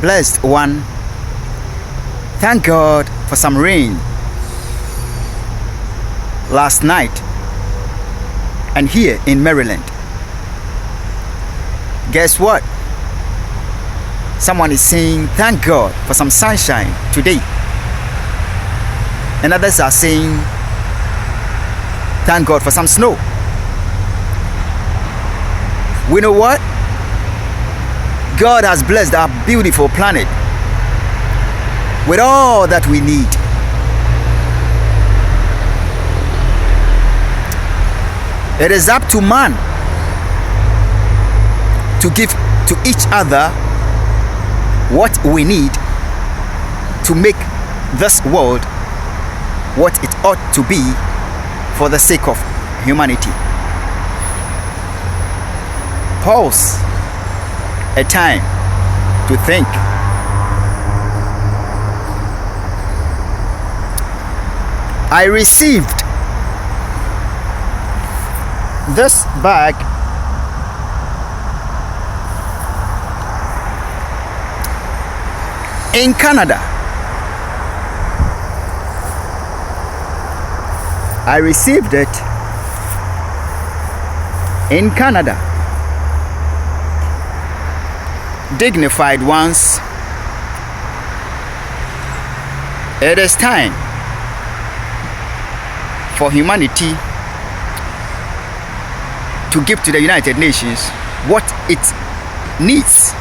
blessed one. Thank God for some rain last night and here in Maryland. Guess what? Someone is saying thank God for some sunshine today, and others are saying thank God for some snow. We know what? God has blessed our beautiful planet with all that we need. It is up to man to give to each other what we need to make this world what it ought to be for the sake of humanity. Pause a time to think. I received this bag in Canada. I received it in Canada. Dignified ones, it is time for humanity to give to the United Nations what it needs.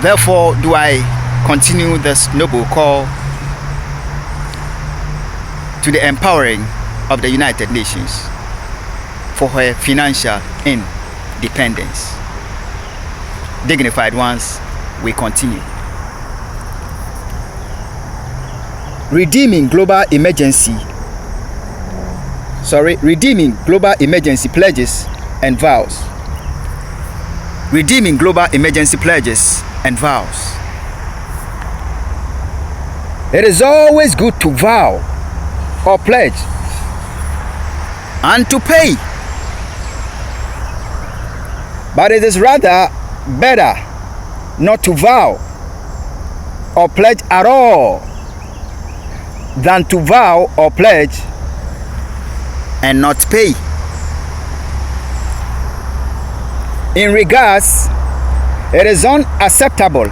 Therefore, do I continue this noble call to the empowering of the United Nations for her financial independence. Dignified ones, we continue. Redeeming global emergency pledges and vows. Redeeming global emergency pledges and vows. It is always good to vow or pledge and to pay, but it is rather better not to vow or pledge at all than to vow or pledge and not pay. In regards, it is unacceptable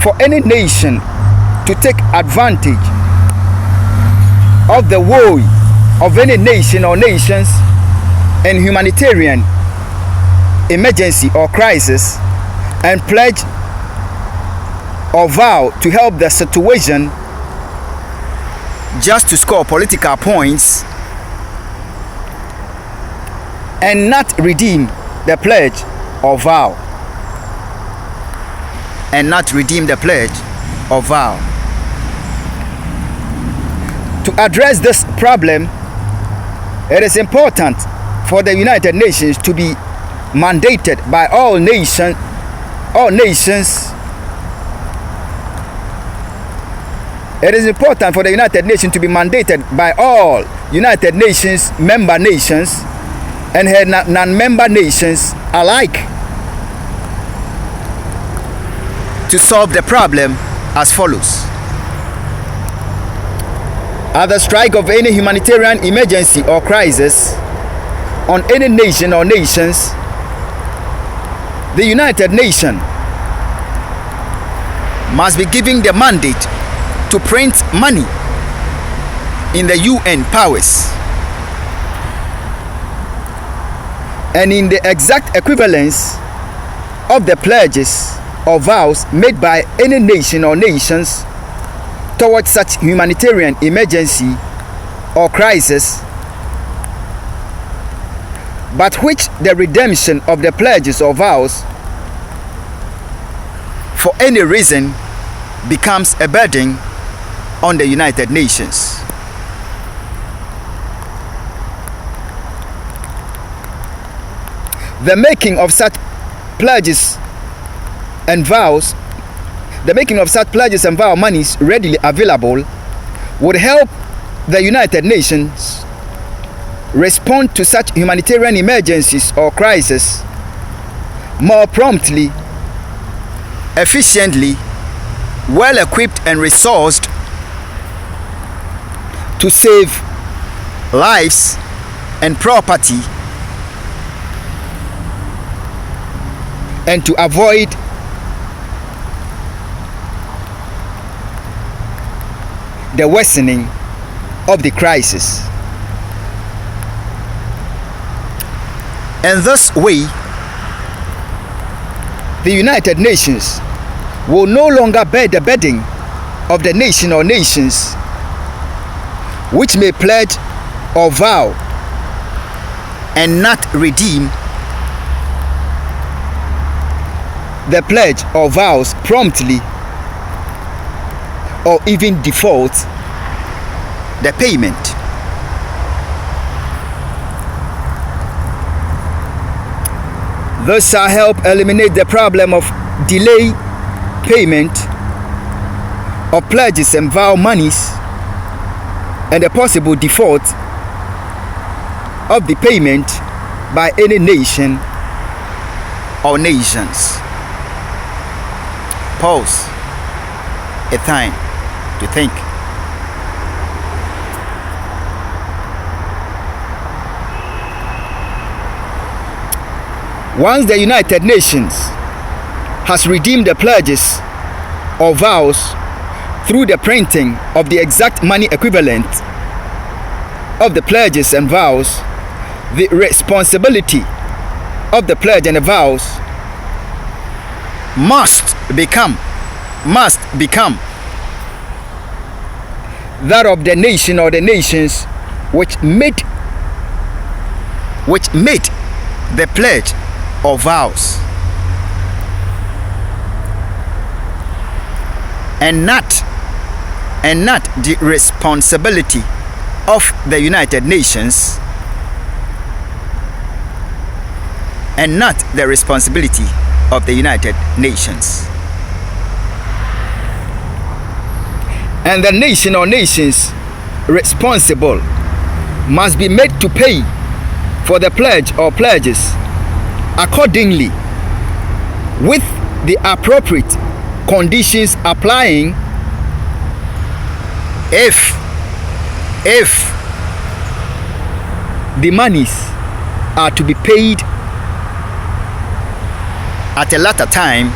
for any nation to take advantage of the woe of any nation or nations in humanitarian emergency or crisis and pledge or vow to help the situation just to score political points and not redeem the pledge or vow. And not redeem the pledge or vow. To address this problem, it is important for the United Nations to be mandated by all nations. It is important for the United Nations to be mandated by all United Nations member nations and her non-member nations alike to solve the problem as follows. At the strike of any humanitarian emergency or crisis on any nation or nations, the United Nations must be given the mandate to print money in the UN powers and in the exact equivalence of the pledges or vows made by any nation or nations towards such humanitarian emergency or crisis, but which the redemption of the pledges or vows for any reason becomes a burden on the United Nations. The making of such pledges and vows, monies readily available would help the United Nations respond to such humanitarian emergencies or crises more promptly, efficiently, well equipped and resourced to save lives and property and to avoid the worsening of the crisis. In this way, the United Nations will no longer bear the burden of the nation or nations which may pledge or vow and not redeem the pledge or vows promptly, or even default the payment. This shall help eliminate the problem of delay payment of pledges and vow monies and the possible default of the payment by any nation or nations. Pause. A time to think. Once the United Nations has redeemed the pledges or vows through the printing of the exact money equivalent of the pledges and vows, the responsibility of the pledge and the vows must become that of the nation or the nations which made the pledge or vows, and not the responsibility of the United Nations, and not the responsibility of the United Nations. And the nation or nations responsible must be made to pay for the pledge or pledges accordingly, with the appropriate conditions applying if the monies are to be paid at a later time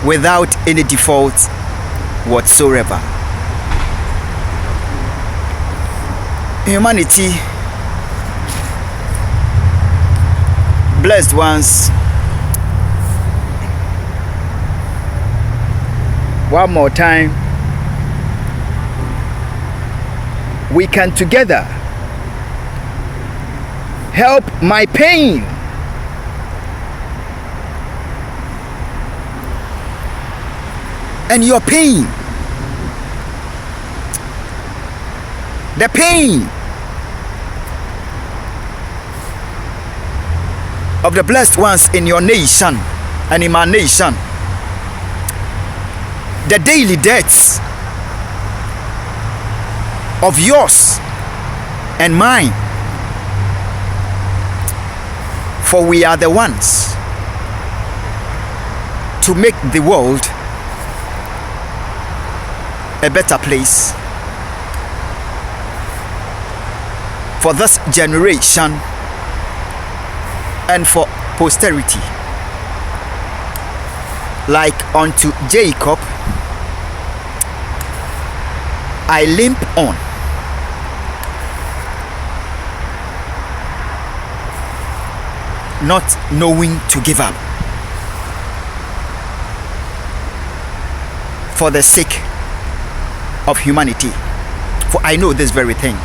without any default whatsoever. Humanity, blessed ones, one more time, we can together help my pain and your pain. The pain of the blessed ones in your nation and in my nation. The daily deaths of yours and mine. For we are the ones to make the world a better place for this generation and for posterity. Like unto Jacob, I limp on. Not knowing to give up for the sake of humanity. For I know this very thing,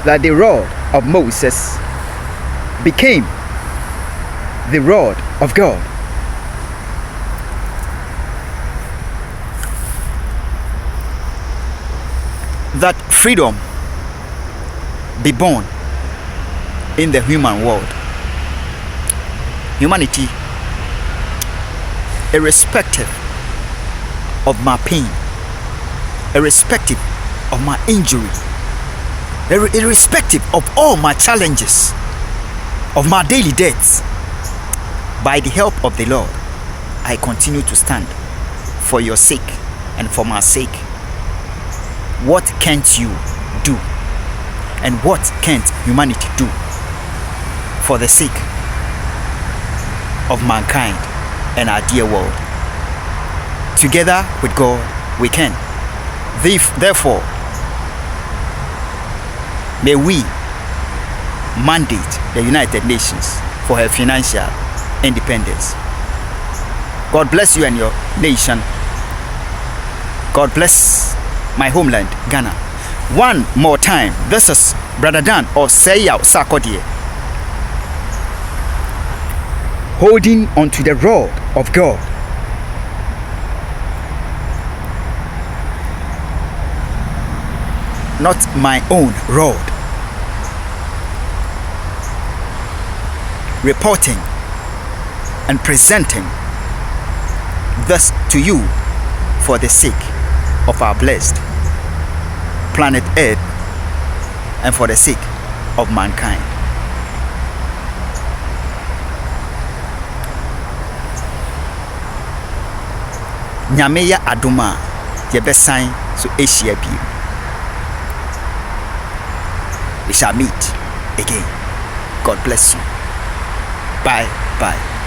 that the rod of Moses became the rod of God. That freedom be born in the human world. Humanity, irrespective of my pain, irrespective of my injury, irrespective of all my challenges, of my daily debts, by the help of the Lord, I continue to stand for your sake and for my sake. What can't you do? And what can't humanity do for the sake of mankind and our dear world? Together with God, we can. Therefore, may we mandate the United Nations for her financial independence. God bless you and your nation. God bless my homeland, Ghana. One more time, this is Brother Dan or Seyaw Sarkodie, holding onto the rod of God. Not my own rod. Reporting and presenting this to you for the sake of our blessed planet Earth and for the sake of mankind. Nyameya aduma yebesan so Asia bi. We shall meet again. God bless you. Bye.